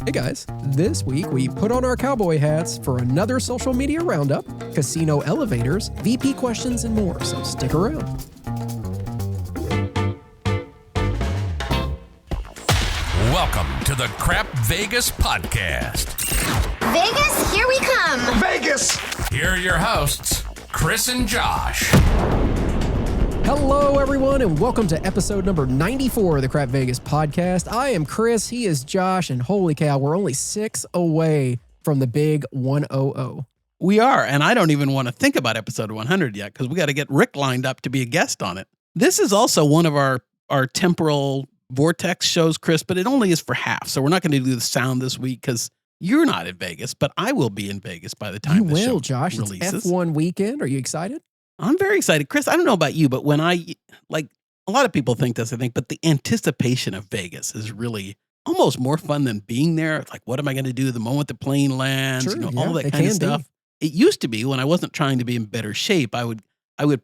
Hey guys, this week we put on our cowboy hats for another social media roundup, casino elevators, VP questions, and more, so stick around. Welcome to the Crap Vegas podcast. Vegas, here we come. Vegas! Here are your hosts, Chris and Josh. Hello everyone, and welcome to episode number 94 of the Crap Vegas podcast. I am Chris, he is Josh, and holy cow, we're only 6 away from the big 100. We are, and I don't even want to think about episode 100 yet because we got to get Rick lined up to be a guest on it. This is also one of our temporal vortex shows, Chris, but it only is for half. So we're not going to do the sound this week because you're not in Vegas, but I will be in Vegas by the time the show Josh. releases. It's F1 weekend. Are you excited? I'm very excited. Chris, I don't know about you, but when a lot of people think this, I think, but the anticipation of Vegas is really almost more fun than being there. It's like, what am I going to do the moment the plane lands? Sure, all that kind of stuff. It used to be when I wasn't trying to be in better shape, I would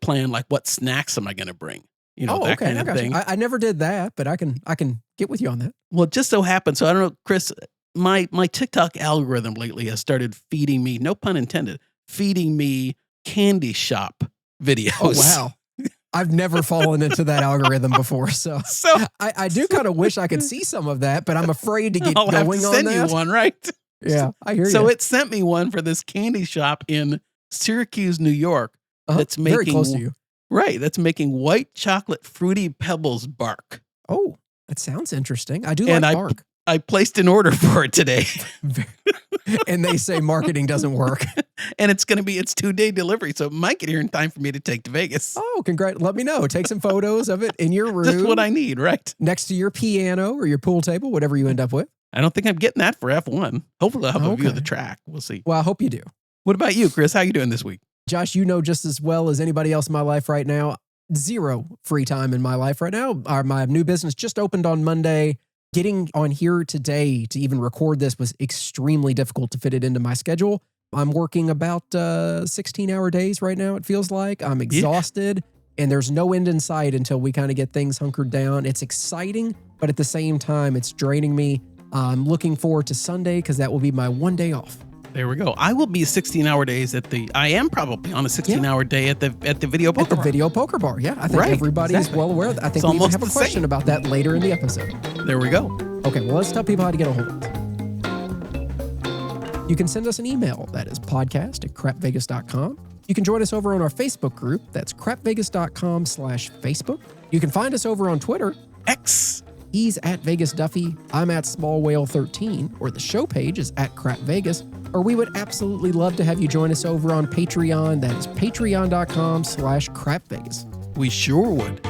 plan like, what snacks am I going to bring? That kind of thing. I never did that, but I can get with you on that. Well, it just so happened. So I don't know, Chris, my TikTok algorithm lately has started feeding me, no pun intended, feeding me candy shop videos. Oh, wow. I've never fallen into that algorithm before. So I do kind of wish I could see some of that, but I'm afraid to get I'll going have to send on that. you one, right? Yeah, I hear you. So it sent me one for this candy shop in Syracuse, New York. That's making very close to you. Right. That's making white chocolate fruity pebbles bark. Oh, that sounds interesting. I do like bark. I placed an order for it today. And they say marketing doesn't work. And it's 2-day delivery. So it might get here in time for me to take to Vegas. Oh, congrats. Let me know. Take some photos of it in your room. Just what I need, right? Next to your piano or your pool table, whatever you end up with. I don't think I'm getting that for F1. Hopefully I'll have a view of the track. We'll see. Well, I hope you do. What about you, Chris? How you doing this week? Josh, you know just as well as anybody else in my life right now, zero free time in my life right now. My new business just opened on Monday. Getting on here today to even record this was extremely difficult to fit it into my schedule. I'm working about 16-hour days right now, it feels like. I'm exhausted, and there's no end in sight until we kind of get things hunkered down. It's exciting, but at the same time, it's draining me. I'm looking forward to Sunday because that will be my one day off. There we go. I will be 16-hour days I am probably on a 16-hour day at the video poker bar. At the video poker bar, yeah. I think everybody is well aware of that. I think we even have a question about that later in the episode. There we go. Okay, well, let's tell people how to get a hold of us. You can send us an email. That is podcast@crapvegas.com. You can join us over on our Facebook group. That's crapvegas.com/Facebook. You can find us over on Twitter. X. He's at Vegas Duffy. I'm at Small Whale 13, or the show page is at Crap Vegas. Or we would absolutely love to have you join us over on Patreon. That is patreon.com/crapvegas. We sure would.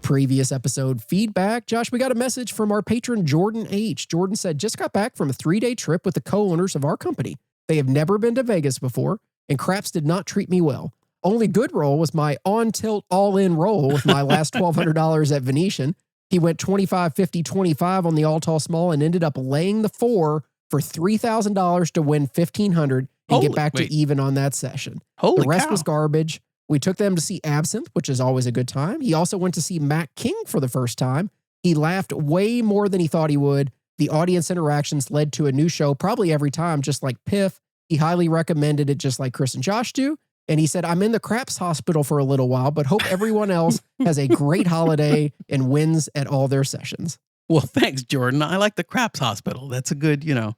Previous episode feedback. Josh, we got a message from our patron, Jordan H. Jordan said, just got back from a 3-day trip with the co-owners of our company. They have never been to Vegas before, and Craps did not treat me well. Only good roll was my on-tilt all-in roll with my last $1,200 at Venetian. He went 25, 50, 25 on the all-tall small and ended up laying the 4 for $3,000 to win $1,500 and get back to even on that session. The rest was garbage. We took them to see Absinthe, which is always a good time. He also went to see Matt King for the first time. He laughed way more than he thought he would. The audience interactions led to a new show probably every time, just like Piff. He highly recommended it just like Chris and Josh do. And he said, I'm in the Craps hospital for a little while, but hope everyone else has a great holiday and wins at all their sessions. Well, thanks, Jordan. I like the Craps hospital. That's a good, Yeah,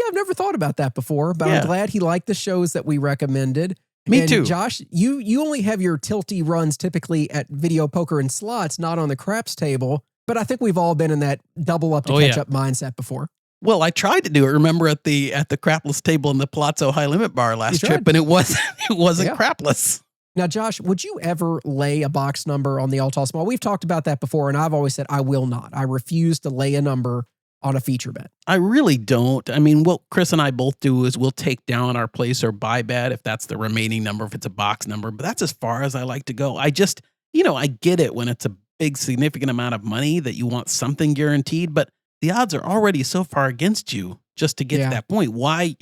I've never thought about that before, but I'm glad he liked the shows that we recommended. Me too. Josh, you only have your tilty runs typically at video poker and slots, not on the Craps table. But I think we've all been in that double up to catch up mindset before. Well, I tried to do it. Remember at the crapless table in the Palazzo High Limit Bar last trip, and it wasn't crapless. Now, Josh, would you ever lay a box number on the all tall small? We've talked about that before, and I've always said I will not. I refuse to lay a number on a feature bet. I really don't. I mean, what Chris and I both do is we'll take down our place or buy bet if that's the remaining number, if it's a box number. But that's as far as I like to go. I just, I get it when it's a big, significant amount of money that you want something guaranteed, but the odds are already so far against you just to get to that point. Why,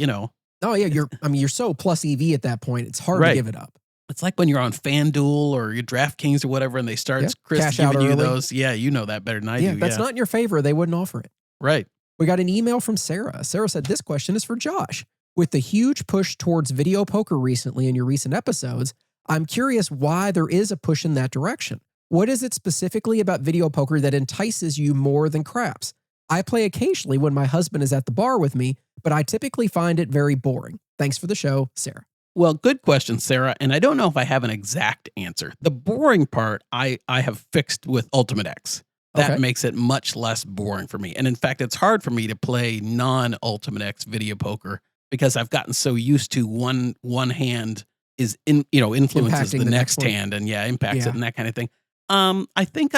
Oh yeah, you're so plus EV at that point. It's hard to give it up. It's like when you're on FanDuel or your DraftKings or whatever, and they start Chris cash giving out you early. those. Yeah, you know that better than I do. That's not in your favor. They wouldn't offer it. Right. We got an email from Sarah. Sarah said, this question is for Josh. With the huge push towards video poker recently in your recent episodes, I'm curious why there is a push in that direction. What is it specifically about video poker that entices you more than craps? I play occasionally when my husband is at the bar with me, but I typically find it very boring. Thanks for the show, Sarah. Well, good question, Sarah. And I don't know if I have an exact answer. The boring part I have fixed with Ultimate X. That makes it much less boring for me. And in fact, it's hard for me to play non-Ultimate X video poker because I've gotten so used to one hand is influences the next hand and impacts it and that kind of thing. I think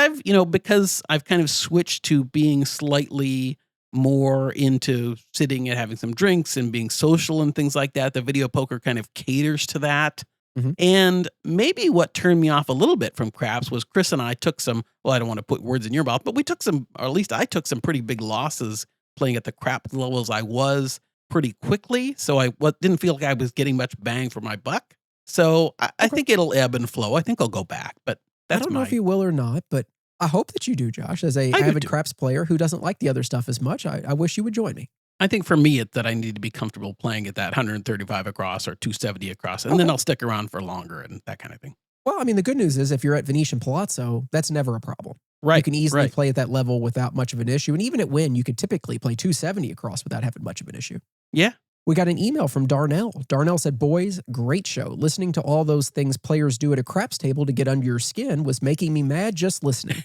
because I've kind of switched to being slightly more into sitting and having some drinks and being social and things like that. The video poker kind of caters to that. Mm-hmm. And maybe what turned me off a little bit from craps was Chris and I took some, well, I don't want to put words in your mouth, but we took some, or at least I took some pretty big losses playing at the crap levels I was pretty quickly. So I didn't feel like I was getting much bang for my buck. So I think it'll ebb and flow. I think I'll go back, but I don't know if you will or not, but I hope that you do, Josh. As a avid craps player who doesn't like the other stuff as much, I wish you would join me. I think for me, it's that I need to be comfortable playing at that 135 across or 270 across, and then I'll stick around for longer and that kind of thing. Well, I mean, the good news is if you're at Venetian Palazzo, that's never a problem. Right. You can easily play at that level without much of an issue. And even at Wynn, you could typically play 270 across without having much of an issue. Yeah. We got an email from Darnell. Darnell said, boys, great show. Listening to all those things players do at a craps table to get under your skin was making me mad just listening.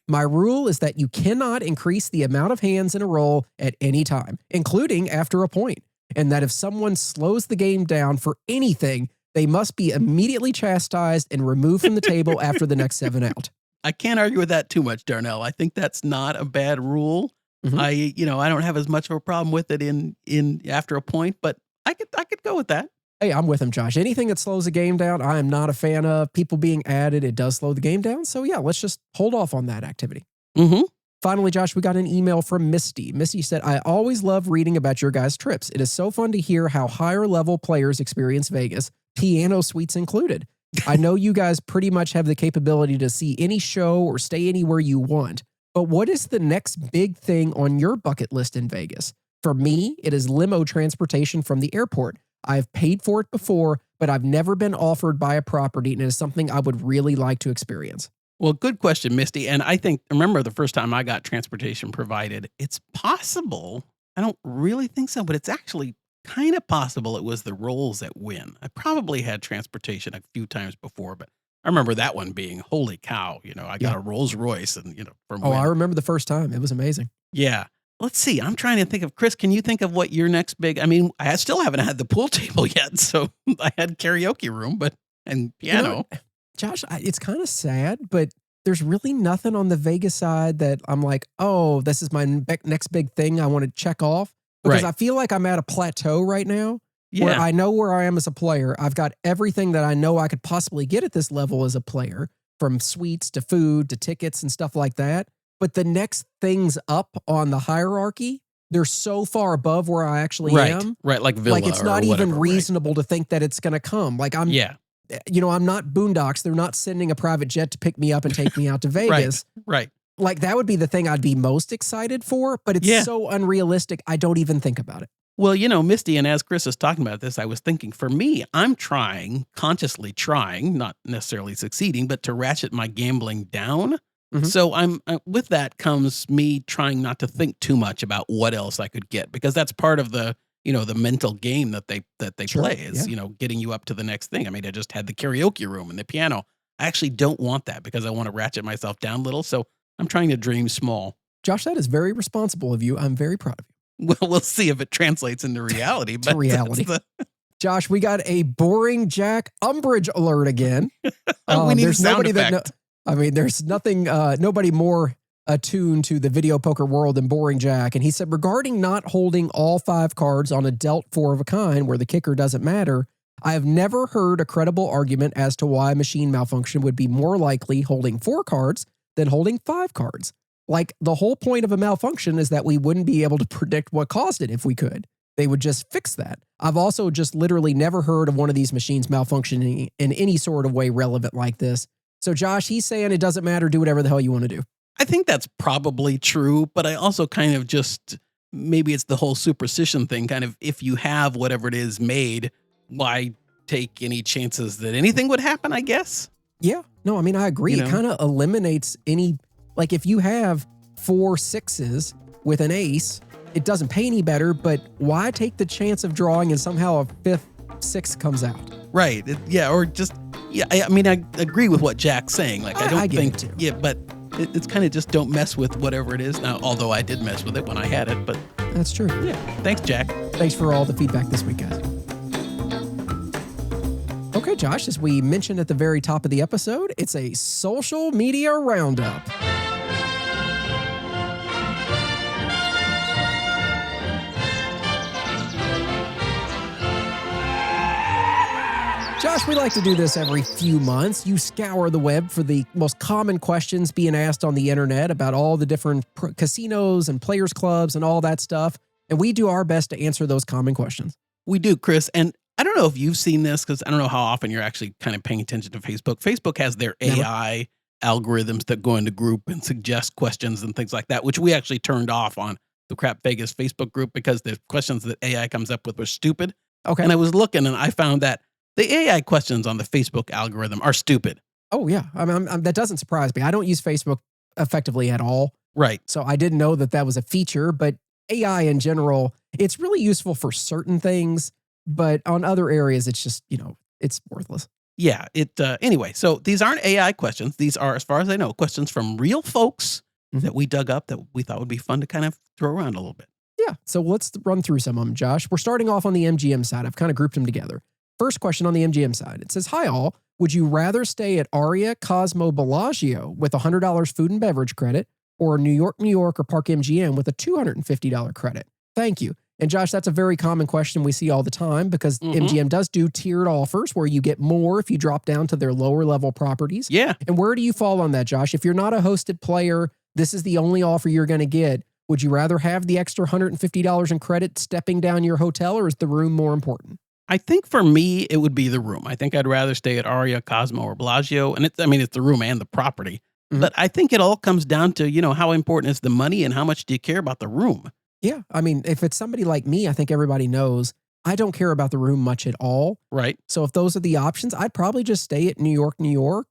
My rule is that you cannot increase the amount of hands in a roll at any time, including after a point, and that if someone slows the game down for anything, they must be immediately chastised and removed from the table after the next 7 out. I can't argue with that too much, Darnell. I think that's not a bad rule. Mm-hmm. I don't have as much of a problem with it in after a point, but I could go with that. Hey, I'm with him, Josh. Anything that slows a game down, I am not a fan of. People being added, it does slow the game down. So yeah, let's just hold off on that activity. Mm-hmm. Finally, Josh, we got an email from Misty. Misty said, I always love reading about your guys' trips. It is so fun to hear how higher level players experience Vegas, piano suites included. I know you guys pretty much have the capability to see any show or stay anywhere you want. But what is the next big thing on your bucket list in Vegas? For me, it is limo transportation from the airport. I've paid for it before, but I've never been offered by a property, and it is something I would really like to experience. Well, good question, Misty. And I remember the first time I got transportation provided, it's possible. I don't really think so, but it's actually kind of possible it was the rolls at Wynn. I probably had transportation a few times before, but I remember that one being, holy cow, I got a Rolls Royce and, from Wynn. I remember the first time. It was amazing. Yeah. Let's see. I'm trying to think of, Chris, can you think of what your next big, I still haven't had the pool table yet. So I had karaoke room, and piano. Josh, it's kind of sad, but there's really nothing on the Vegas side that I'm like, oh, this is my next big thing I want to check off. Because I feel like I'm at a plateau right now. Yeah. Where I know where I am as a player. I've got everything that I know I could possibly get at this level as a player, from suites to food to tickets and stuff like that. But the next things up on the hierarchy, they're so far above where I actually am. Right, like Villa. Like it's not even reasonable to think that it's going to come. Like I'm not Boondocks. They're not sending a private jet to pick me up and take me out to Vegas. Right. Like that would be the thing I'd be most excited for, but it's so unrealistic. I don't even think about it. Well, Misty, and as Chris is talking about this, I was thinking, for me, I'm consciously trying, not necessarily succeeding, but to ratchet my gambling down. Mm-hmm. So with that comes me trying not to think too much about what else I could get, because that's part of the, the mental game that they play is, getting you up to the next thing. I just had the karaoke room and the piano. I actually don't want that because I want to ratchet myself down a little. So I'm trying to dream small. Josh, that is very responsible of you. I'm very proud of you. Well, we'll see if it translates into reality. But Josh, we got a boring Jack umbrage alert again. We need there's nobody effect. There's nothing, nobody more attuned to the video poker world than Boring Jack. And he said, regarding not holding all 5 cards on a dealt 4 of a kind where the kicker doesn't matter, I have never heard a credible argument as to why machine malfunction would be more likely holding 4 cards than holding 5 cards. Like, the whole point of a malfunction is that we wouldn't be able to predict what caused it if we could. They would just fix that. I've also just literally never heard of one of these machines malfunctioning in any sort of way relevant like this. So, Josh, he's saying it doesn't matter. Do whatever the hell you want to do. I think that's probably true, but I also kind of just maybe it's the whole superstition thing, kind of, if you have whatever it is made, why take any chances that anything would happen, I guess? Yeah. No, I mean, I agree. You It know? kind of eliminates any, like if you have 4 6s with an ace, it doesn't pay any better, but why take the chance of drawing and somehow a 5th 6 comes out? Right. Or just, I mean, I agree with what Jack's saying. Like, I don't I get think, it too. yeah, but it's kind of just don't mess with whatever it is. Now, although I did mess with it when I had it, but That's true. yeah. Thanks, Jack. Thanks for all the feedback this week, guys. Okay, Josh, as we mentioned at the very top of the episode, it's a social media roundup. Josh, we like to do this every few months. You scour the web for the most common questions being asked on the internet about all the different casinos and players clubs and all that stuff. And we do our best to answer those common questions. We do, Chris. And I don't know if you've seen this because I don't know how often you're actually kind of paying attention to Facebook. Facebook has their Never. AI algorithms that go into group and suggest questions and things like that, which we actually turned off on the Crap Vegas Facebook group because the questions that AI comes up with were stupid. Okay. And I was looking and I found that the AI questions on the Facebook algorithm are stupid. Oh, yeah. I mean, that doesn't surprise me. I don't use Facebook effectively at all. Right. So I didn't know that that was a feature, but AI in general, it's really useful for certain things, but on other areas, it's just, it's worthless. Yeah. Anyway, so these aren't AI questions. These are, as far as I know, questions from real folks that we dug up that we thought would be fun to kind of throw around a little bit. Yeah. So let's run through some of them, Josh. We're starting off on the MGM side. I've kind of grouped them together. First question on the MGM side. It says, hi all, would you rather stay at Aria Cosmo Bellagio with a $100 food and beverage credit or New York, or Park MGM with a $250 credit? Thank you. And Josh, that's a very common question we see all the time because MGM does do tiered offers where you get more if you drop down to their lower level properties. Yeah. And where do you fall on that, Josh? If you're not a hosted player, this is the only offer you're going to get. Would you rather have the extra $150 in credit stepping down your hotel, or is the room more important? I think for me, it would be the room. I think I'd rather stay at Aria, Cosmo, or Bellagio. And it's the room and the property. But I think it all comes down to, how important is the money and how much do you care about the room? Yeah. I mean, if it's somebody like me, I think everybody knows I don't care about the room much at all. Right. So if those are the options, I'd probably just stay at New York,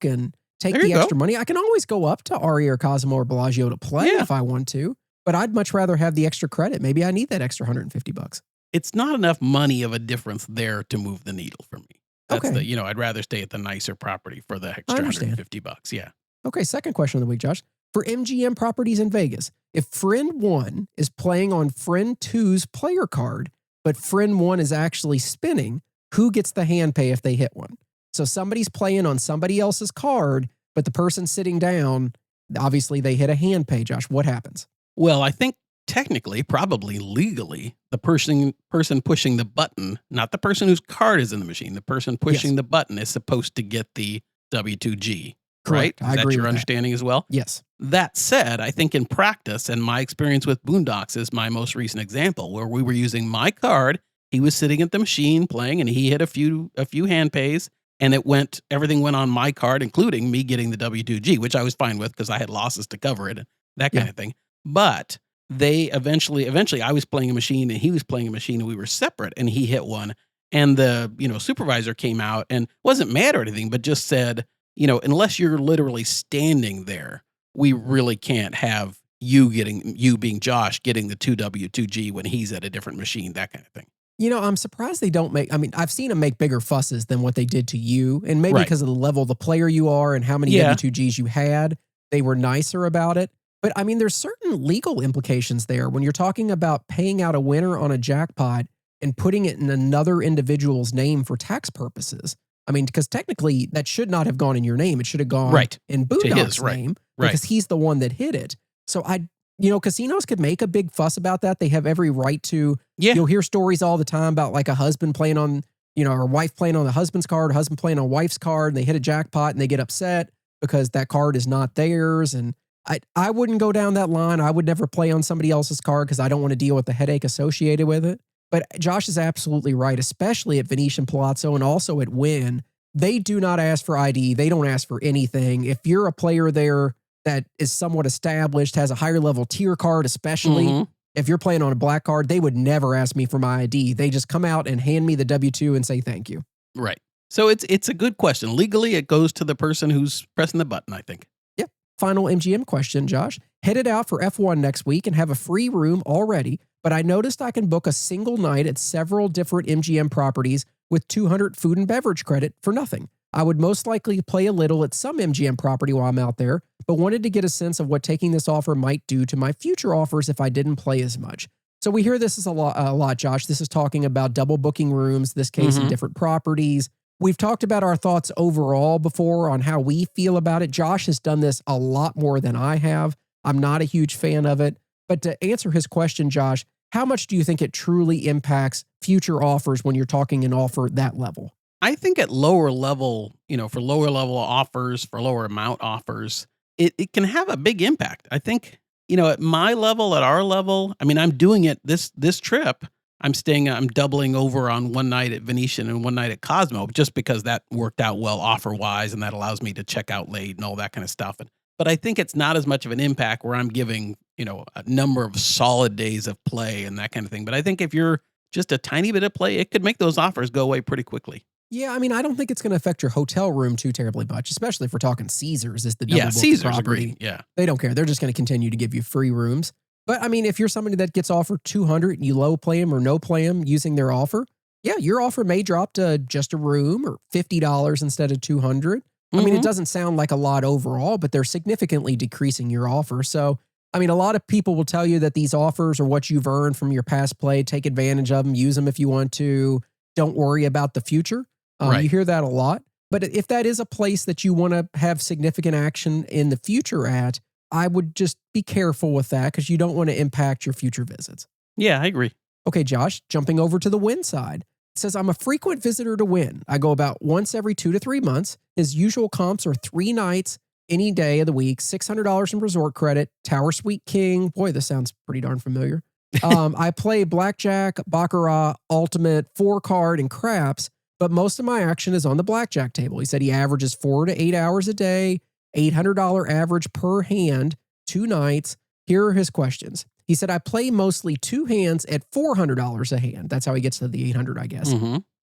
and take There the you go. extra money. I can always go up to Aria or Cosmo or Bellagio to play if I want to, but I'd much rather have the extra credit. Maybe I need that extra $150. It's not enough money of a difference there to move the needle for me. That's Okay. I'd rather stay at the nicer property for the extra understand. $150. Yeah. Okay, second question of the week, Josh. For MGM properties in Vegas, if friend 1 is playing on friend 2's player card, but friend 1 is actually spinning, who gets the hand pay if they hit one? So somebody's playing on somebody else's card, but the person sitting down, obviously they hit a hand pay, Josh. What happens? Well, I think technically, probably legally, the person pushing the button, not the person whose card is in the machine, the person pushing the button is supposed to get the W2G. Right? Correct. I Is that agree your with that. understanding as well? Yes. That said, I think in practice, and my experience with Boondocks is my most recent example, where we were using my card. He was sitting at the machine playing, and he hit a few hand pays, and everything went on my card, including me getting the W2G, which I was fine with because I had losses to cover it, that kind of thing. But they eventually, I was playing a machine and he was playing a machine, and we were separate, and he hit one, and the supervisor came out and wasn't mad or anything, but just said, unless you're literally standing there, we really can't have you being Josh getting the 2W2G when he's at a different machine, that kind of thing. I'm surprised they don't I've seen them make bigger fusses than what they did to you. And maybe because of the level of the player you are and how many W2Gs you had, they were nicer about it. But there's certain legal implications there when you're talking about paying out a winner on a jackpot and putting it in another individual's name for tax purposes. Because technically that should not have gone in your name. It should have gone in Boondock's name because he's the one that hit it. So casinos could make a big fuss about that. They have every right to. Yeah. You'll hear stories all the time about like a husband playing on, or wife playing on the husband's card, or husband playing on wife's card, and they hit a jackpot and they get upset because that card is not theirs. And I wouldn't go down that line. I would never play on somebody else's card because I don't want to deal with the headache associated with it. But Josh is absolutely right, especially at Venetian Palazzo and also at Wynn. They do not ask for ID. They don't ask for anything. If you're a player there that is somewhat established, has a higher level tier card especially, If you're playing on a black card, they would never ask me for my ID. They just come out and hand me the W-2 and say thank you. Right. So it's a good question. Legally, it goes to the person who's pressing the button, I think. Yep. Final MGM question, Josh. Headed out for F1 next week and have a free room already, but I noticed I can book a single night at several different MGM properties with 200 food and beverage credit for nothing. I would most likely play a little at some MGM property while I'm out there, but wanted to get a sense of what taking this offer might do to my future offers if I didn't play as much. So we hear this is a lot, Josh. This is talking about double booking rooms, this case in different properties. We've talked about our thoughts overall before on how we feel about it. Josh has done this a lot more than I have. I'm not a huge fan of it. But to answer his question, Josh, how much do you think it truly impacts future offers when you're talking an offer at that level? I think at lower level, for lower level offers, for lower amount offers, it can have a big impact. I think, at my level, at our level, I mean, I'm doing it this trip. I'm doubling over on one night at Venetian and one night at Cosmo just because that worked out well offer wise. And that allows me to check out late and all that kind of stuff. But I think it's not as much of an impact where I'm giving, a number of solid days of play and that kind of thing. But I think if you're just a tiny bit of play, it could make those offers go away pretty quickly. Yeah, I mean, I don't think it's going to affect your hotel room too terribly much, especially if we're talking Caesars is the double book Caesars property. agree. Yeah. They don't care. They're just going to continue to give you free rooms. But I mean, if you're somebody that gets offered 200 and you low play them or no play them using their offer, yeah, your offer may drop to just a room or $50 instead of 200. I mean, it doesn't sound like a lot overall, but they're significantly decreasing your offer. So, I mean, a lot of people will tell you that these offers are what you've earned from your past play. Take advantage of them, use them if you want to. Don't worry about the future. Right. You hear that a lot. But if that is a place that you want to have significant action in the future at, I would just be careful with that because you don't want to impact your future visits. Yeah, I agree. Okay, Josh, jumping over to the Wynn side. It says, I'm a frequent visitor to Wynn. I go about once every 2 to 3 months. His usual comps are 3 nights, any day of the week, $600 in resort credit, Tower Suite King. Boy, this sounds pretty darn familiar. I play blackjack, baccarat, ultimate, 4-card, and craps, but most of my action is on the blackjack table. He said he averages 4 to 8 hours a day, $800 average per hand, 2 nights. Here are his questions. He said, I play mostly 2 hands at $400 a hand. That's how he gets to the 800, I guess.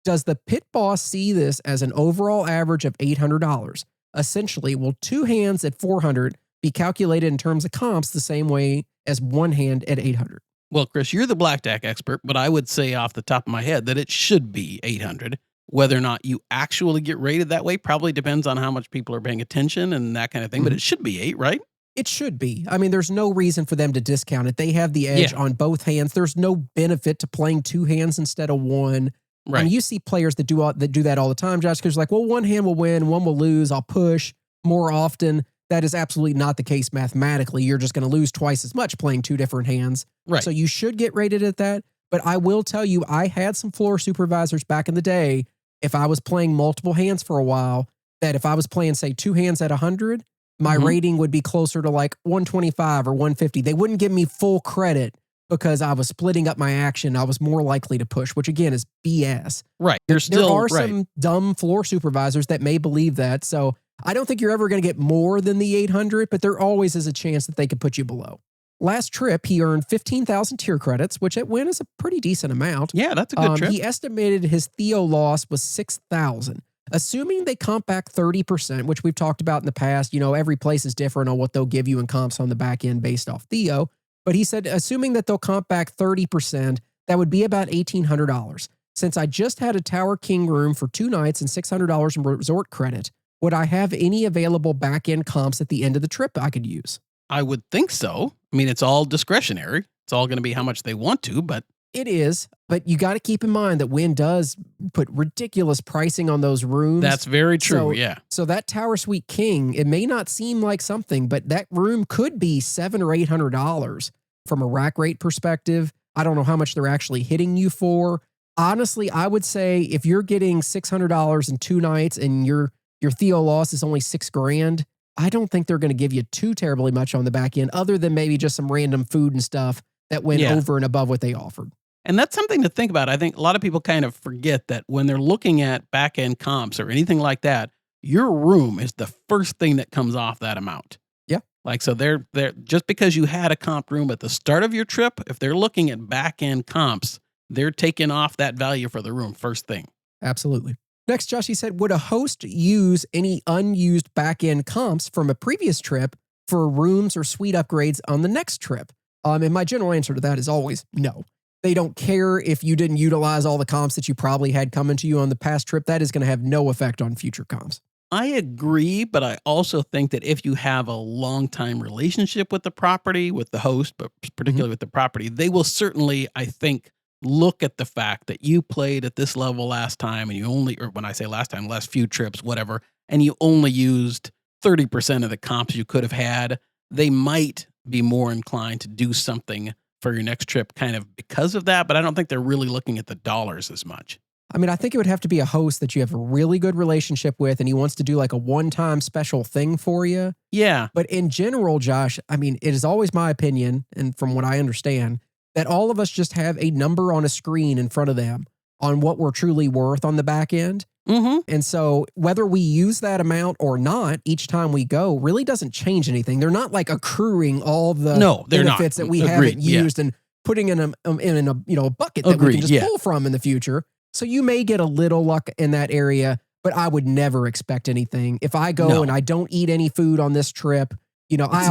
Does the pit boss see this as an overall average of $800? Essentially, will 2 hands at 400 be calculated in terms of comps the same way as 1 hand at 800? Well, Chris, you're the blackjack expert, but I would say off the top of my head that it should be 800. Whether or not you actually get rated that way probably depends on how much people are paying attention and that kind of thing, but it should be 8, right? It should be. I mean, there's no reason for them to discount it. They have the edge on both hands. There's no benefit to playing 2 hands instead of 1. Right. I mean, you see players that do that all the time, Josh, because like, well, 1 hand will win, 1 will lose. I'll push more often. That is absolutely not the case mathematically. You're just going to lose twice as much playing 2 different hands. Right. So you should get rated at that. But I will tell you, I had some floor supervisors back in the day, if I was playing multiple hands for a while, that if I was playing, say, 2 hands at 100, my rating would be closer to like 125 or 150. They wouldn't give me full credit because I was splitting up my action. I was more likely to push, which again is BS. Right. There are some dumb floor supervisors that may believe that. So I don't think you're ever going to get more than the 800, but there always is a chance that they could put you below. Last trip, he earned 15,000 tier credits, which at Wynn is a pretty decent amount. Yeah, that's a good trip. He estimated his Theo loss was 6,000. Assuming they comp back 30%, which we've talked about in the past, every place is different on what they'll give you in comps on the back end based off Theo. But he said, assuming that they'll comp back 30%, that would be about $1,800. Since I just had a Tower King room for 2 nights and $600 in resort credit, would I have any available back end comps at the end of the trip I could use? I would think so. I mean, it's all discretionary. It's all going to be how much they want to, but it is. But you got to keep in mind that Wynn does put ridiculous pricing on those rooms. That's very true. So that Tower Suite King, it may not seem like something, but that room could be $700 or $800 from a rack rate perspective. I don't know how much they're actually hitting you for. Honestly, I would say if you're getting $600 in 2 nights and your Theo loss is only $6,000, I don't think they're going to give you too terribly much on the back end, other than maybe just some random food and stuff that went over and above what they offered. And that's something to think about. I think a lot of people kind of forget that when they're looking at back end comps or anything like that, your room is the first thing that comes off that amount. Yeah. Like, so they're just because you had a comp room at the start of your trip, if they're looking at back end comps, they're taking off that value for the room first thing. Absolutely. Next, Josh, he said, would a host use any unused back end comps from a previous trip for rooms or suite upgrades on the next trip? And my general answer to that is always no. They don't care if you didn't utilize all the comps that you probably had coming to you on the past trip. That is going to have no effect on future comps. I agree, but I also think that if you have a long-time relationship with the property, with the host, but particularly with the property, they will certainly, I think, look at the fact that you played at this level last time and you only, or when I say last time, last few trips, whatever, and you only used 30% of the comps you could have had. They might be more inclined to do something for your next trip kind of because of that, but I don't think they're really looking at the dollars as much. I mean, I think it would have to be a host that you have a really good relationship with and he wants to do like a one-time special thing for you. Yeah. But in general, Josh, I mean, it is always my opinion, and from what I understand, that all of us just have a number on a screen in front of them on what we're truly worth on the back end. Mm-hmm. And so whether we use that amount or not each time we go really doesn't change anything. They're not like accruing all the benefits that we haven't used and putting in a bucket that we can just pull from in the future. So you may get a little luck in that area, but I would never expect anything. If I go and I don't eat any food on this trip, I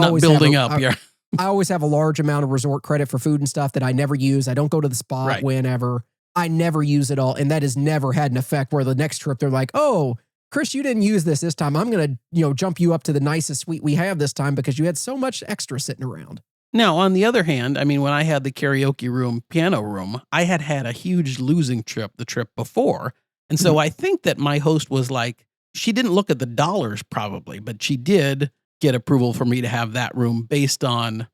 always have a large amount of resort credit for food and stuff that I never use. I don't go to the spot whenever. I never use it all. And that has never had an effect where the next trip they're like, oh, Chris, you didn't use this time. I'm going to, jump you up to the nicest suite we have this time because you had so much extra sitting around. Now, on the other hand, I mean, when I had the karaoke room, piano room, I had a huge losing trip the trip before. And so I think that my host was like, she didn't look at the dollars probably, but she did get approval for me to have that room based on,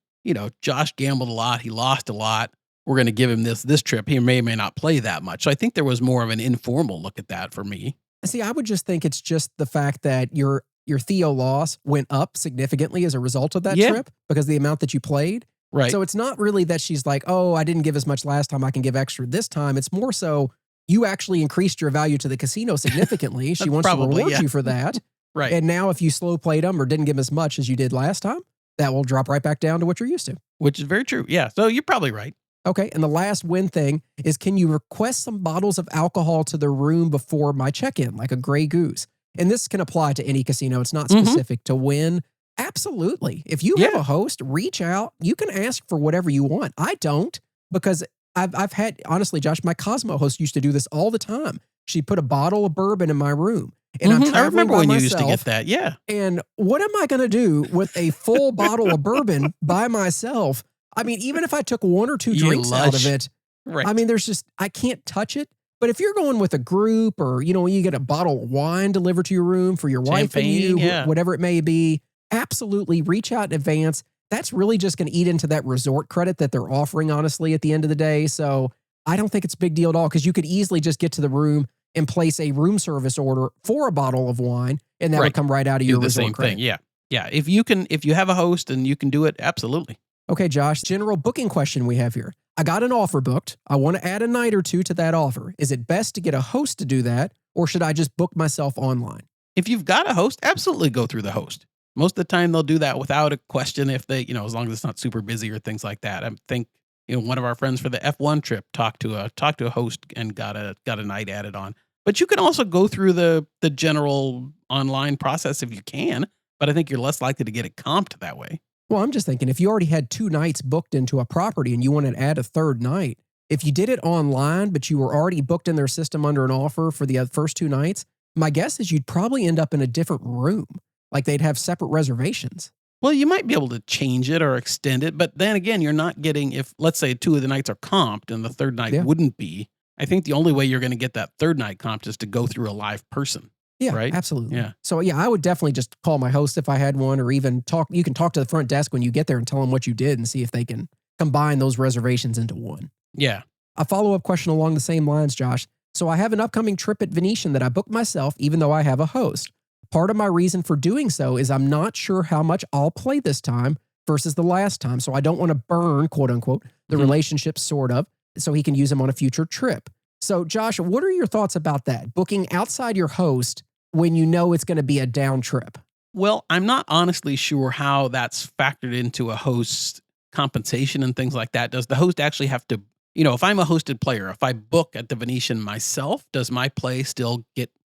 Josh gambled a lot. He lost a lot. We're going to give him this trip. He may or may not play that much. So I think there was more of an informal look at that for me. See, I would just think it's just the fact that your Theo loss went up significantly as a result of that trip because of the amount that you played. Right. So it's not really that she's like, oh, I didn't give as much last time. I can give extra this time. It's more so you actually increased your value to the casino significantly. She wants to reward you for that. Right. And now if you slow played them or didn't give as much as you did last time, that will drop right back down to what you're used to. Which is very true. Yeah. So you're probably right. Okay. And the last win thing is, can you request some bottles of alcohol to the room before my check-in, like a Grey Goose? And this can apply to any casino. It's not specific to Wynn. Absolutely. If you have a host, reach out. You can ask for whatever you want. I don't, because I've had, honestly, Josh, my Cosmo host used to do this all the time. She'd put a bottle of bourbon in my room. And I'm I remember when myself, you used to get that. Yeah. And what am I going to do with a full bottle of bourbon by myself? I mean, even if I took one or two drinks out of it, I mean, I can't touch it. But if you're going with a group or, you get a bottle of wine delivered to your room for your wife and you, whatever it may be, absolutely reach out in advance. That's really just going to eat into that resort credit that they're offering, honestly, at the end of the day. So I don't think it's a big deal at all because you could easily just get to the room and place a room service order for a bottle of wine, and that would come right out of your resort credit. Yeah. Yeah. If you have a host and you can do it, absolutely. Okay, Josh, general booking question we have here. I got an offer booked. I want to add a night or two to that offer. Is it best to get a host to do that, or should I just book myself online? If you've got a host, absolutely go through the host. Most of the time they'll do that without a question if they, as long as it's not super busy or things like that. I think, one of our friends for the F1 trip talked to a host and got a night added on. But you can also go through the general online process if you can, but I think you're less likely to get it comped that way. Well, I'm just thinking if you already had 2 nights booked into a property and you want to add a third night, if you did it online, but you were already booked in their system under an offer for the first 2 nights, my guess is you'd probably end up in a different room. Like they'd have separate reservations. Well, you might be able to change it or extend it, but then again, you're not getting, if let's say 2 of the nights are comped and the third night wouldn't be, I think the only way you're going to get that third night comped is to go through a live person. Yeah, right? Absolutely. Yeah. So I would definitely just call my host if I had one, or even you can talk to the front desk when you get there and tell them what you did and see if they can combine those reservations into one. Yeah. A follow-up question along the same lines, Josh. So I have an upcoming trip at Venetian that I booked myself, even though I have a host. Part of my reason for doing so is I'm not sure how much I'll play this time versus the last time. So I don't want to burn, quote unquote, the relationship sort of, so he can use them on a future trip. So Josh, what are your thoughts about that? Booking outside your host when you know it's going to be a down trip? Well, I'm not honestly sure how that's factored into a host's compensation and things like that. Does the host actually have to, if I'm a hosted player, if I book at the Venetian myself, does my play still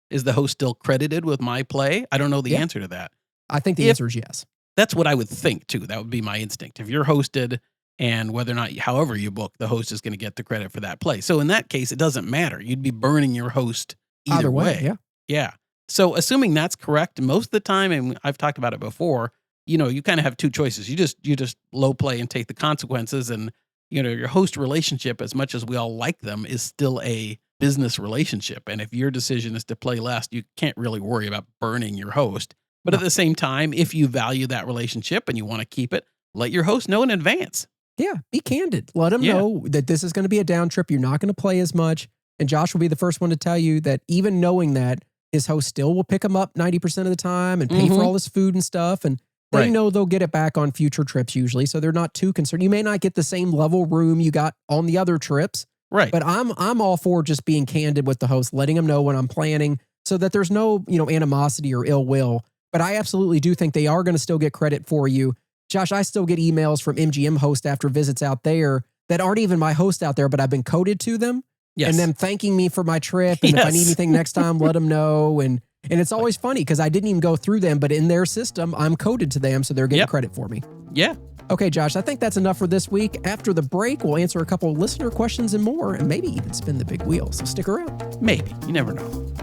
is the host still credited with my play? I don't know the answer to that. I think the answer is yes. That's what I would think too. That would be my instinct. If you're hosted and whether or not, however you book, the host is going to get the credit for that play. So in that case, it doesn't matter. You'd be burning your host either way. Yeah. Yeah. So assuming that's correct, most of the time, and I've talked about it before, you kind of have two choices. You just low play and take the consequences. And, your host relationship, as much as we all like them, is still a business relationship. And if your decision is to play less, you can't really worry about burning your host. But at the same time, if you value that relationship and you want to keep it, let your host know in advance. Yeah, be candid. Let them know that this is going to be a down trip. You're not going to play as much. And Josh will be the first one to tell you that even knowing that, his host still will pick him up 90% of the time and pay for all his food and stuff. And they know they'll get it back on future trips usually. So they're not too concerned. You may not get the same level room you got on the other trips. Right. But I'm all for just being candid with the host, letting them know when I'm planning so that there's no, animosity or ill will. But I absolutely do think they are going to still get credit for you. Josh, I still get emails from MGM hosts after visits out there that aren't even my host out there, but I've been coded to them. Yes. And them thanking me for my trip. And if I need anything next time, let them know. And it's always funny because I didn't even go through them, but in their system, I'm coded to them. So they're getting credit for me. Yeah. Okay, Josh, I think that's enough for this week. After the break, we'll answer a couple of listener questions and more, and maybe even spin the big wheel. So stick around. Maybe. You never know.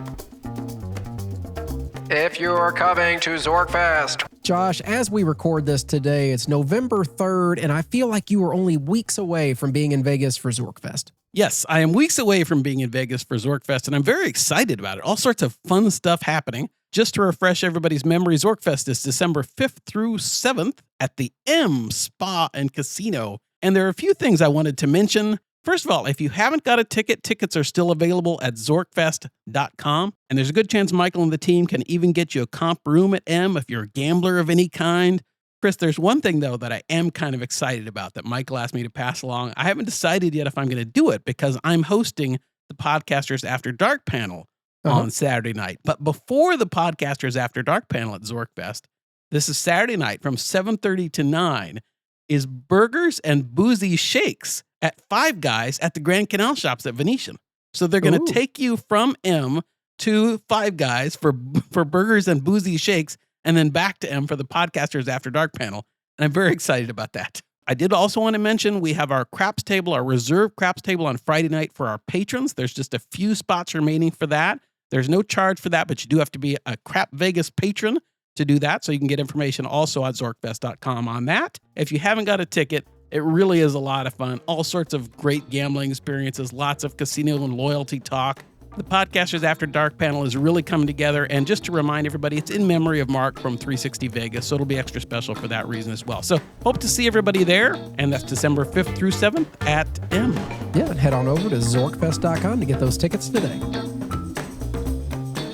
If you're coming to Zorkfest. Josh, as we record this today, it's November 3rd, and I feel like you are only weeks away from being in Vegas for Zorkfest. Yes, I am weeks away from being in Vegas for Zorkfest, and I'm very excited about it. All sorts of fun stuff happening. Just to refresh everybody's memory, Zorkfest is December 5th through 7th at the M Spa and Casino. And there are a few things I wanted to mention. First of all, if you haven't got a ticket, tickets are still available at zorkfest.com. And there's a good chance Michael and the team can even get you a comp room at M if you're a gambler of any kind. Chris, there's one thing, though, that I am kind of excited about that Michael asked me to pass along. I haven't decided yet if I'm going to do it because I'm hosting the Podcasters After Dark panel on Saturday night. But before the Podcasters After Dark panel at Zorkfest, this is Saturday night from 7:30 to 9, is Burgers and Boozy Shakes at Five Guys at the Grand Canal Shops at Venetian. So they're going to take you from M to Five Guys for Burgers and Boozy Shakes, and then back to M for the Podcasters After Dark panel. And I'm very excited about that. I did also want to mention we have our craps table, our reserve craps table on Friday night for our patrons. There's just a few spots remaining for that. There's no charge for that, but you do have to be a Crap Vegas patron to do that. So you can get information also at zorkfest.com on that. If you haven't got a ticket, it really is a lot of fun. All sorts of great gambling experiences, lots of casino and loyalty talk. The Podcasters After Dark panel is really coming together. And just to remind everybody, it's in memory of Mark from 360 Vegas. So it'll be extra special for that reason as well. So hope to see everybody there. And that's December 5th through 7th at M. Yeah, and head on over to zorkfest.com to get those tickets today.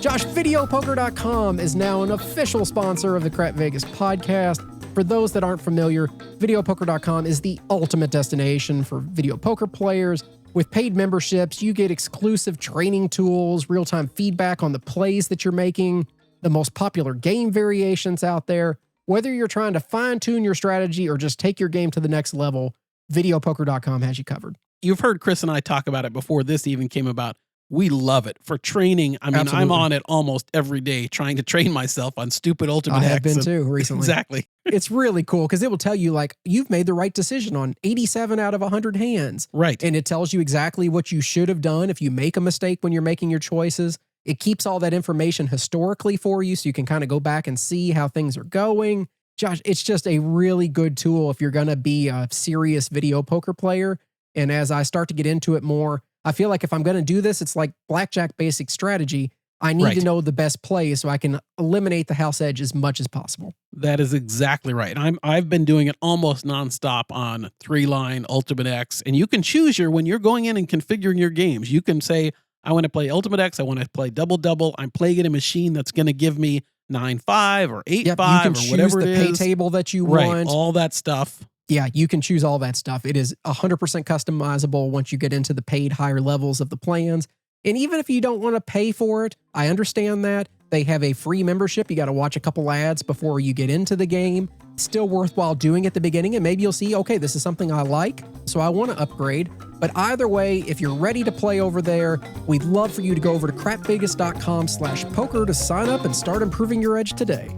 Josh, videopoker.com is now an official sponsor of the Crap Vegas podcast. For those that aren't familiar, videopoker.com is the ultimate destination for video poker players. With paid memberships, you get exclusive training tools, real-time feedback on the plays that you're making, the most popular game variations out there. Whether you're trying to fine-tune your strategy or just take your game to the next level, videopoker.com has you covered. You've heard Chris and I talk about it before this even came about. We love it. For training, I mean, Absolutely. I'm on it almost every day trying to train myself on stupid Ultimate X. I have been too recently. Exactly. It's really cool because it will tell you, like, you've made the right decision on 87 out of 100 hands. Right. And it tells you exactly what you should have done if you make a mistake when you're making your choices. It keeps all that information historically for you so you can kind of go back and see how things are going. Josh, it's just a really good tool if you're going to be a serious video poker player. And as I start to get into it more, I feel like if I'm going to do this, it's like blackjack basic strategy. I need to know the best plays so I can eliminate the house edge as much as possible. That is exactly right. I've been doing it almost nonstop on 3-line Ultimate X, and you can choose when you're going in and configuring your games. You can say, I want to play Ultimate X, I want to play double. I'm playing in a machine that's going to give me 9-5 or 8-5 you can or whatever choose it the pay is. table that you want. All that stuff. Yeah, you can choose all that stuff. It is 100% customizable once you get into the paid higher levels of the plans. And even if you don't want to pay for it, I understand that. They have a free membership. You got to watch a couple ads before you get into the game. Still worthwhile doing at the beginning, and maybe you'll see, okay, this is something I like, so I want to upgrade. But either way, if you're ready to play over there, we'd love for you to go over to crapvegas.com/poker to sign up and start improving your edge today.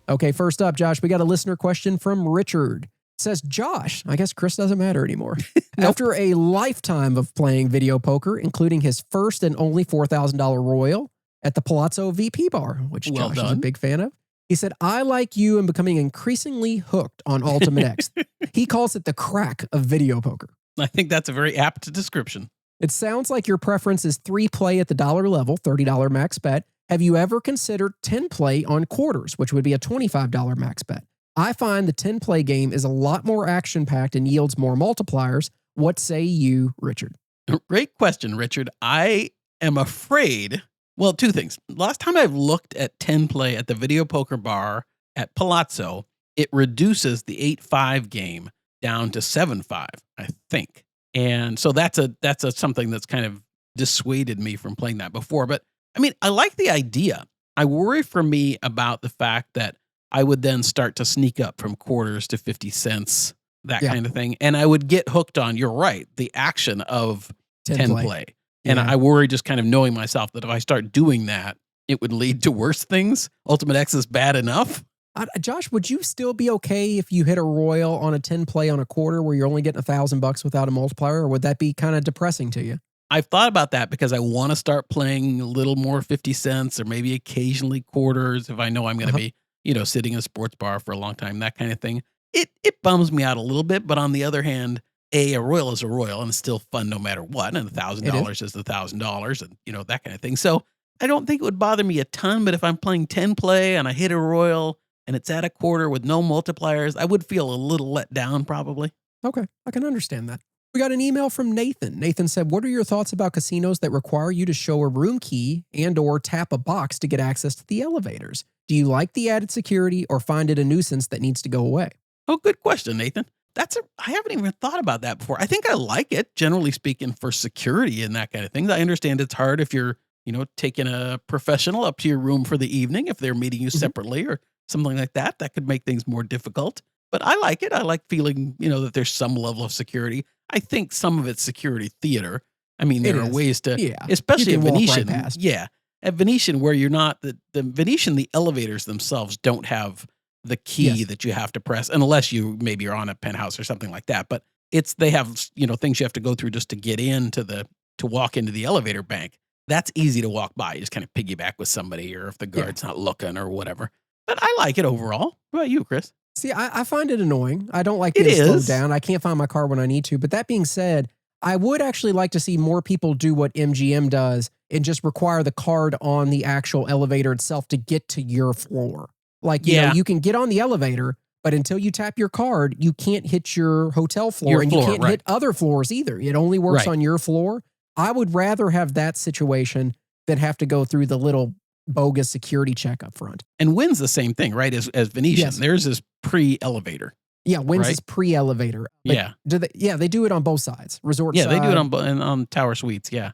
Okay, first up, Josh, we got a listener question from Richard. It says, Josh, I guess Chris doesn't matter anymore. After a lifetime of playing video poker, including his first and only $4,000 Royal at the Palazzo VP Bar, which Josh is a big fan of, he said, I, like you, am becoming increasingly hooked on Ultimate X. He calls it the crack of video poker. I think that's a very apt description. It sounds like your preference is 3 play at the dollar level, $30 max bet. Have you ever considered 10 play on quarters, which would be a $25 max bet? I find the 10 play game is a lot more action-packed and yields more multipliers. What say you, Richard? Great question, Richard. I am afraid. Well, two things. Last time I've looked at 10 play at the video poker bar at Palazzo, it reduces the 8-5 game down to 7-5, I think. And so that's something that's kind of dissuaded me from playing that before. But I mean, I like the idea. I worry for me about the fact that I would then start to sneak up from quarters to 50 cents, that kind of thing. And I would get hooked on, you're right, the action of 10 play. And I worry, just kind of knowing myself, that if I start doing that, it would lead to worse things. Ultimate X is bad enough. Josh, would you still be okay if you hit a Royal on a 10 play on a quarter where you're only getting $1,000 without a multiplier, or would that be kind of depressing to you? I've thought about that because I want to start playing a little more 50 cents or maybe occasionally quarters if I know I'm going to be, sitting in a sports bar for a long time, that kind of thing. It bums me out a little bit, but on the other hand, a Royal is a Royal and it's still fun no matter what. And $1,000 is $1,000 and, that kind of thing. So I don't think it would bother me a ton, but if I'm playing 10 play and I hit a Royal and it's at a quarter with no multipliers, I would feel a little let down probably. Okay, I can understand that. We got an email from Nathan. Nathan said, what are your thoughts about casinos that require you to show a room key and or tap a box to get access to the elevators? Do you like the added security or find it a nuisance that needs to go away? Oh, good question, Nathan. I haven't even thought about that before. I think I like it, generally speaking, for security and that kind of thing. I understand it's hard if you're, taking a professional up to your room for the evening, if they're meeting you separately or something like that. That could make things more difficult. But I like it. I like feeling, that there's some level of security. I think some of it's security theater. I mean, there are ways to, especially at Venetian. Right, at Venetian, where you're not, the Venetian, the elevators themselves don't have the key that you have to press, unless you maybe are on a penthouse or something like that. But they have, things you have to go through just to get to walk into the elevator bank. That's easy to walk by. You just kind of piggyback with somebody, or if the guard's not looking or whatever. But I like it overall. What about you, Chris? See, I find it annoying. I don't like being slowed down. I can't find my car when I need to. But that being said, I would actually like to see more people do what MGM does and just require the card on the actual elevator itself to get to your floor. Like, you can get on the elevator, but until you tap your card, you can't hit your hotel floor, you can't hit other floors either. It only works on your floor. I would rather have that situation than have to go through the little bogus security check up front. And Wynn's the same thing, right? As Venetian, there's this pre-elevator. Yeah, Wynn's is pre-elevator. They do it on both sides. Resort side. They do it on Tower Suites, Yeah.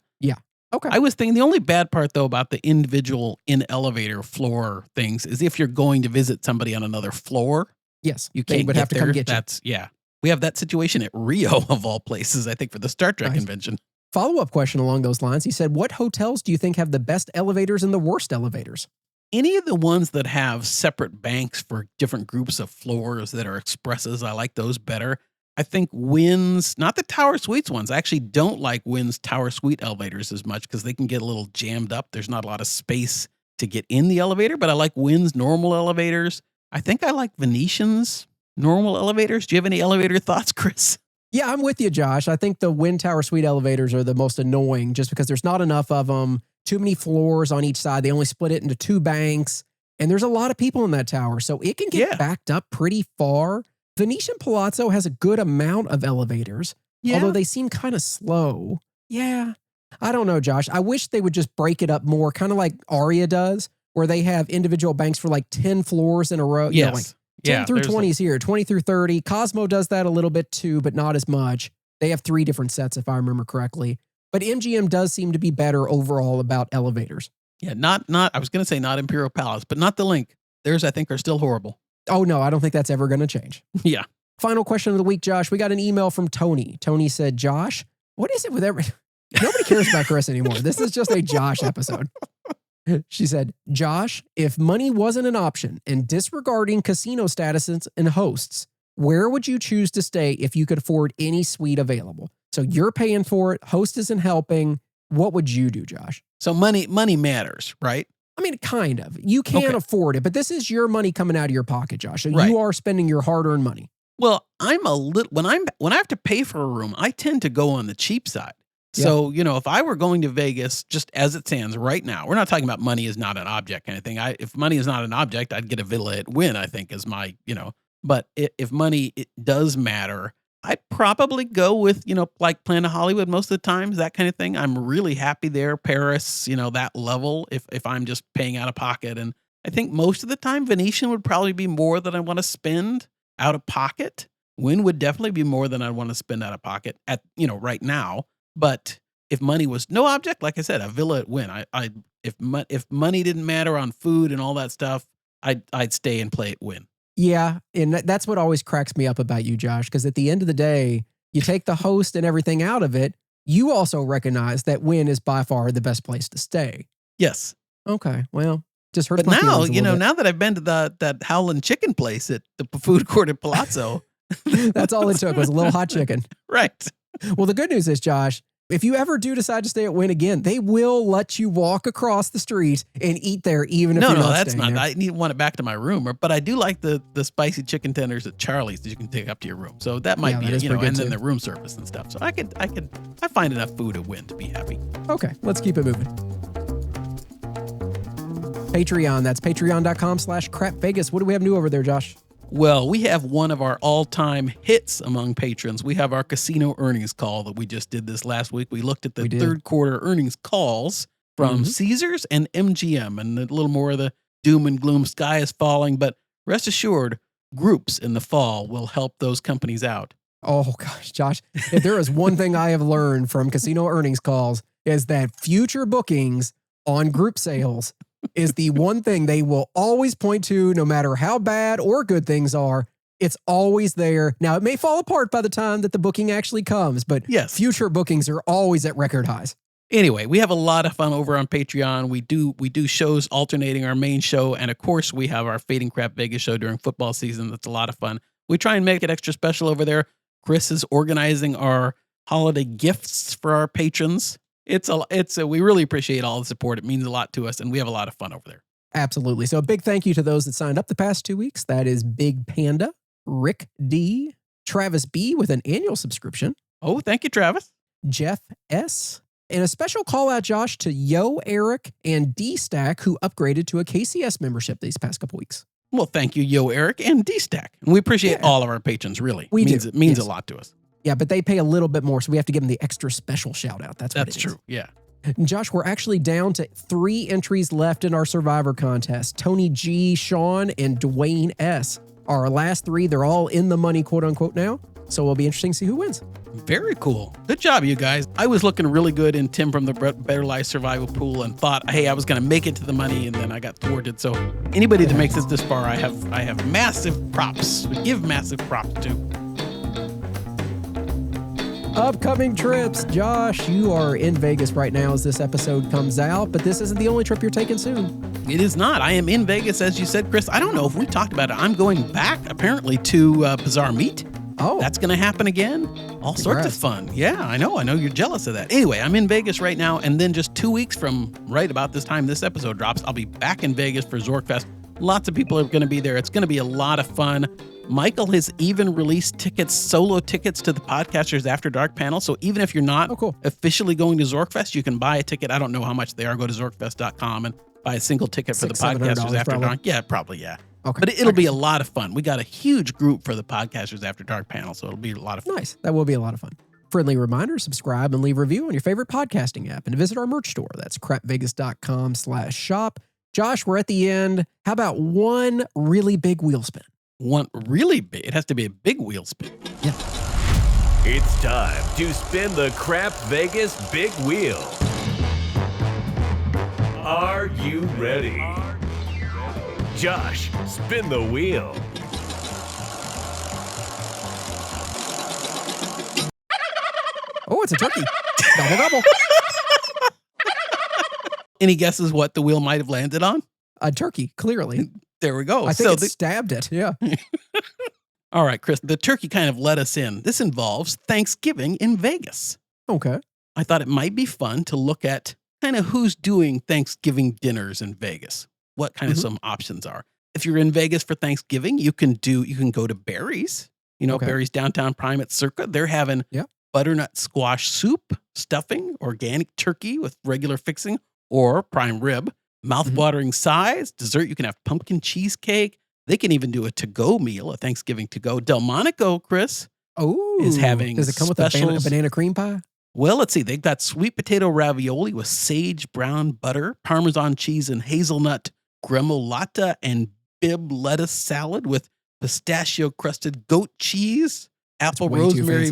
Okay. I was thinking the only bad part, though, about the individual in-elevator floor things is if you're going to visit somebody on another floor. Yes. You can't have to come get you. We have that situation at Rio, of all places, I think, for the Star Trek convention. Follow-up question along those lines. He said, what hotels do you think have the best elevators and the worst elevators? Any of the ones that have separate banks for different groups of floors that are expresses, I like those better. I think Wynn's, not the Tower Suites ones. I actually don't like Wynn's Tower Suite elevators as much because they can get a little jammed up. There's not a lot of space to get in the elevator, but I like Wynn's normal elevators. I think I like Venetian's normal elevators. Do you have any elevator thoughts, Chris? Yeah, I'm with you, Josh. I think the Wynn Tower Suite elevators are the most annoying just because there's not enough of them, too many floors on each side. They only split it into 2 banks, and there's a lot of people in that tower, so it can get backed up pretty far. Venetian Palazzo has a good amount of elevators, although they seem kind of slow. Yeah. I don't know, Josh. I wish they would just break it up more, kind of like Aria does, where they have individual banks for like 10 floors in a row. Yes. 10 through 20 is here, 20 through 30. Cosmo does that a little bit too, but not as much. They have 3 different sets, if I remember correctly. But MGM does seem to be better overall about elevators. Yeah, not. I was going to say not Imperial Palace, but not the Link. Theirs, I think, are still horrible. Oh, no, I don't think that's ever going to change. Yeah. Final question of the week, Josh. We got an email from Tony. Tony said, Josh, what is it with nobody cares about Chris anymore. This is just a Josh episode. She said, Josh, if money wasn't an option and disregarding casino statuses and hosts, where would you choose to stay if you could afford any suite available? So you're paying for it. Host isn't helping. What would you do, Josh? So money matters, right? I mean, kind of. You can afford it, but this is your money coming out of your pocket, Josh. So you are spending your hard-earned money. Well, I'm a little when I have to pay for a room, I tend to go on the cheap side. So, if I were going to Vegas, just as it stands right now, we're not talking about money is not an object kind of thing. If money is not an object, I'd get a villa at Wynn, I think is my, but if money it does matter, I'd probably go with, like Planet Hollywood most of the times, that kind of thing. I'm really happy there. Paris, that level, if I'm just paying out of pocket. And I think most of the time, Venetian would probably be more than I want to spend out of pocket. Wynn would definitely be more than I want to spend out of pocket at, right now. But if money was no object, like I said, a villa at Wynn, if money didn't matter on food and all that stuff, I'd stay and play at Wynn. Yeah, and that's what always cracks me up about you, Josh, because at the end of the day, you take the host and everything out of it. You also recognize that Wynn is by far the best place to stay. Yes. Okay, well, just hurts but my now, feelings a little bit. now that I've been to that Howlin' Chicken place at the food court at Palazzo. That's all it took was a little hot chicken. Right. Well, the good news is, Josh, if you ever do decide to stay at Wynn again, they will let you walk across the street and eat there, even if you're not that's staying not. there. I need want it back to my room. But I do like the spicy chicken tenders at Charlie's that you can take up to your room. So that might be, and then the room service and stuff. So I find enough food at Wynn to be happy. Okay, let's keep it moving. Patreon. That's patreon.com/crapvegas. What do we have new over there, Josh? Well, we have one of our all-time hits among patrons. We have our casino earnings call that we just did this last week. We looked at the third quarter earnings calls from Caesars and MGM, and a little more of the doom and gloom, sky is falling. But rest assured, groups in the fall will help those companies out. Oh, gosh, Josh, if there is one thing I have learned from casino earnings calls is that future bookings on group sales is the one thing they will always point to, no matter how bad or good things are. It's always there. Now, it may fall apart by the time that the booking actually comes, but future bookings are always at record highs. Anyway, we have a lot of fun over on Patreon. We do shows alternating our main show, and of course, we have our Fading Crap Vegas show during football season. That's a lot of fun. We try and make it extra special over there. Chris is organizing our holiday gifts for our patrons. We really appreciate all the support. It means a lot to us, and we have a lot of fun over there. Absolutely. So a big thank you to those that signed up the past 2 weeks. That is Big Panda, Rick D, Travis B with an annual subscription. Oh, thank you, Travis. Jeff S. And a special call out, Josh, to Yo Eric and D Stack, who upgraded to a KCS membership these past couple weeks. Well, thank you, Yo Eric and D Stack. And we appreciate all of our patrons, really. It means a lot to us. Yeah, but they pay a little bit more, so we have to give them the extra special shout out. That's true. Yeah. And Josh, we're actually down to 3 entries left in our Survivor contest. Tony G, Sean, and Dwayne S. Our last 3, they're all in the money, quote unquote, now. So it'll be interesting to see who wins. Very cool. Good job, you guys. I was looking really good in Tim from the Better Life Survival Pool and thought, hey, I was going to make it to the money, and then I got thwarted. So anybody that makes it this far, I have massive props. We give massive props to. Upcoming trips. Josh, you are in Vegas right now as this episode comes out, but this isn't the only trip you're taking soon. It is not. I am in Vegas, as you said, Chris. I don't know if we talked about it. I'm going back, apparently, to Bizarre Meat. Oh. That's going to happen again. All sorts of fun. Yeah, I know you're jealous of that. Anyway, I'm in Vegas right now, and then just 2 weeks from right about this time this episode drops, I'll be back in Vegas for Zorkfest. Lots of people are going to be there. It's going to be a lot of fun. Michael has even released solo tickets to the Podcasters After Dark panel. So even if you're not officially going to Zorkfest, you can buy a ticket. I don't know how much they are. Go to zorkfest.com and buy a single ticket for the Podcasters After Dark. Yeah, probably, yeah. Okay. But it'll be a lot of fun. We got a huge group for the Podcasters After Dark panel, so it'll be a lot of fun. Nice. That will be a lot of fun. Friendly reminder, subscribe and leave a review on your favorite podcasting app and visit our merch store. That's crapvegas.com/shop. Josh, we're at the end. How about one really big wheel spin? One really big? It has to be a big wheel spin. Yeah. It's time to spin the Crap Vegas Big Wheel. Are you ready? Josh, spin the wheel. Oh, it's a turkey. Gobble, gobble. Any guesses what the wheel might have landed on? A turkey, clearly. There we go. I think it stabbed it. Yeah. All right, Chris, the turkey kind of let us in. This involves Thanksgiving in Vegas. Okay. I thought it might be fun to look at kind of who's doing Thanksgiving dinners in Vegas. What kind of some options are. If you're in Vegas for Thanksgiving, you can go to Barry's. You know, Barry's Downtown Prime at Circa. They're having butternut squash soup, stuffing, organic turkey with regular fixing, or prime rib, mouth-watering sides. Dessert, you can have pumpkin cheesecake. They can even do a to-go meal, a Thanksgiving to-go. Delmonico, Chris, is having Does it come with a banana cream pie? Well, let's see. They've got sweet potato ravioli with sage brown butter, Parmesan cheese, and hazelnut gremolata, and Bibb lettuce salad with pistachio-crusted goat cheese, apple rosemary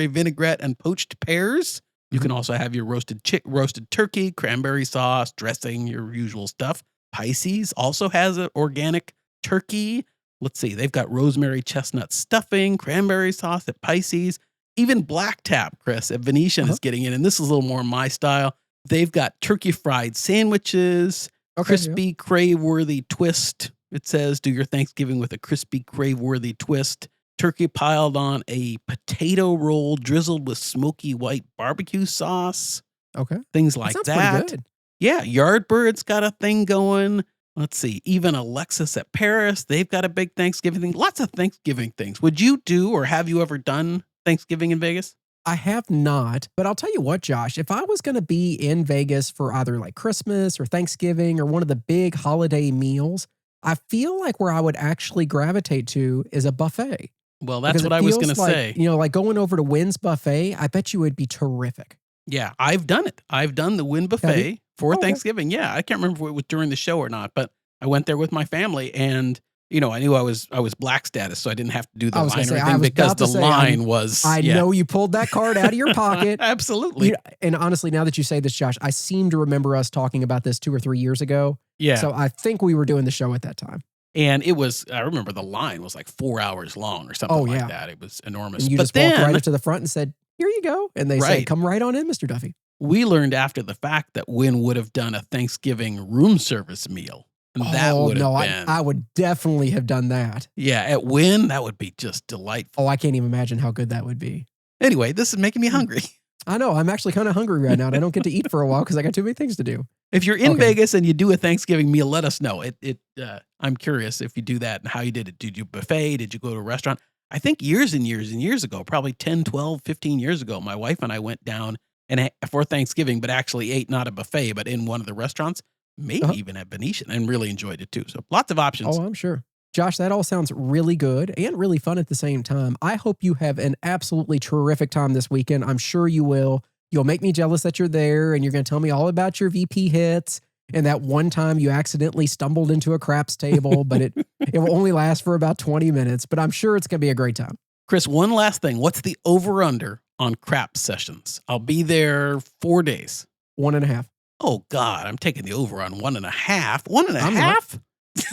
vinaigrette, and poached pears. You can also have your roasted turkey, cranberry sauce, dressing, your usual stuff. Pisces also has an organic turkey. Let's see. They've got rosemary chestnut stuffing, cranberry sauce at Pisces. Even Black Tap, Chris, at Venetian is getting in, and this is a little more my style. They've got turkey fried sandwiches, crispy crave-worthy twist. It says, do your Thanksgiving with a crispy crave-worthy twist. Turkey piled on a potato roll drizzled with smoky white barbecue sauce. Okay. Things like that. Pretty good. Yeah, Yardbird's got a thing going. Let's see. Even Alexis at Paris, they've got a big Thanksgiving thing. Lots of Thanksgiving things. Would you do, or have you ever done Thanksgiving in Vegas? I have not, but I'll tell you what, Josh, if I was going to be in Vegas for either like Christmas or Thanksgiving or one of the big holiday meals, I feel like where I would actually gravitate to is a buffet. Well, that's what I was going to say. You know, like going over to Wynn's Buffet, I bet you would be terrific. Yeah, I've done it. I've done the Wynn Buffet for Thanksgiving. Yeah, I can't remember if it was during the show or not, but I went there with my family, and you know, I knew I was black status, so I didn't have to do the line or anything because the line was. I know you pulled that card out of your pocket. Absolutely. And honestly, now that you say this, Josh, I seem to remember us talking about this 2 or 3 years ago. Yeah. So I think we were doing the show at that time. And it was, I remember the line was like 4 hours long or something like that. It was enormous. And you just walked right up to the front and said, here you go. And they said, come right on in, Mr. Duffy. We learned after the fact that Wynn would have done a Thanksgiving room service meal. And that would have been. I would definitely have done that. Yeah, at Wynn, that would be just delightful. Oh, I can't even imagine how good that would be. Anyway, this is making me hungry. I know. I'm actually kind of hungry right now, and I don't get to eat for a while because I got too many things to do. If you're in Vegas and you do a Thanksgiving meal, let us know. I'm curious if you do that and how you did it. Did you buffet? Did you go to a restaurant? I think years and years and years ago, probably 10, 12, 15 years ago, my wife and I went down and for Thanksgiving, but actually ate not a buffet, but in one of the restaurants, maybe even at Venetian, and really enjoyed it too. So lots of options. Oh, I'm sure. Josh, that all sounds really good and really fun at the same time. I hope you have an absolutely terrific time this weekend. I'm sure you will. You'll make me jealous that you're there, and you're going to tell me all about your VP hits and that one time you accidentally stumbled into a craps table, but it will only last for about 20 minutes, but I'm sure it's going to be a great time. Chris, one last thing. What's the over-under on craps sessions? I'll be there 4 days. 1.5. Oh, God. I'm taking the over on 1.5. 1.5?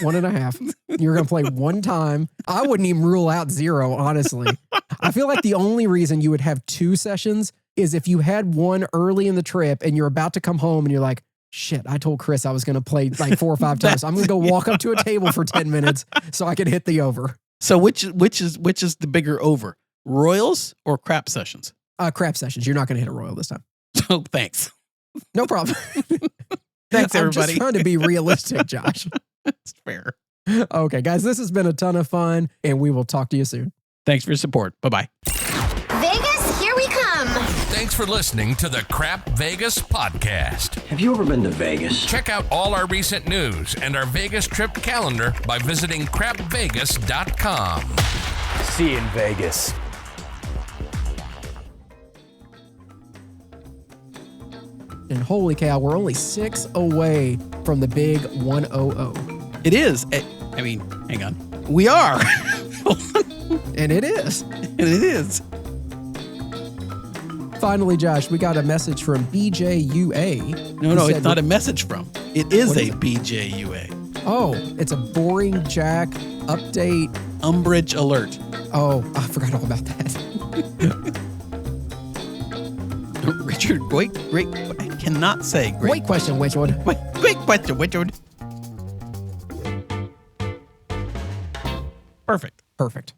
1.5. You're going to play one time. I wouldn't even rule out 0, honestly. I feel like the only reason you would have 2 sessions is if you had one early in the trip and you're about to come home and you're like, shit, I told Chris I was going to play like 4 or 5 times. I'm going to go walk up to a table for 10 minutes so I can hit the over. So which is the bigger over? Royals or crap sessions? Crap sessions. You're not going to hit a royal this time. So thanks. No problem. Thanks, everybody. I'm just trying to be realistic, Josh. That's fair. Okay, guys, this has been a ton of fun, and we will talk to you soon. Thanks for your support. Bye-bye. Vegas, here we come. Thanks for listening to the Crap Vegas podcast. Have you ever been to Vegas? Check out all our recent news and our Vegas trip calendar by visiting crapvegas.com. See you in Vegas. And holy cow, we're only 6 away from the big 100. It is. I mean, hang on. We are. And it is. And it is. Finally, Josh, we got a message from BJUA. No, it's not a message from. It is What a is it? BJUA. Oh, it's a boring Jack update. Umbrage alert. Oh, I forgot all about that. Richard, great. I cannot say great. Great question, Witchwood. Great question, Richard. Perfect. Perfect.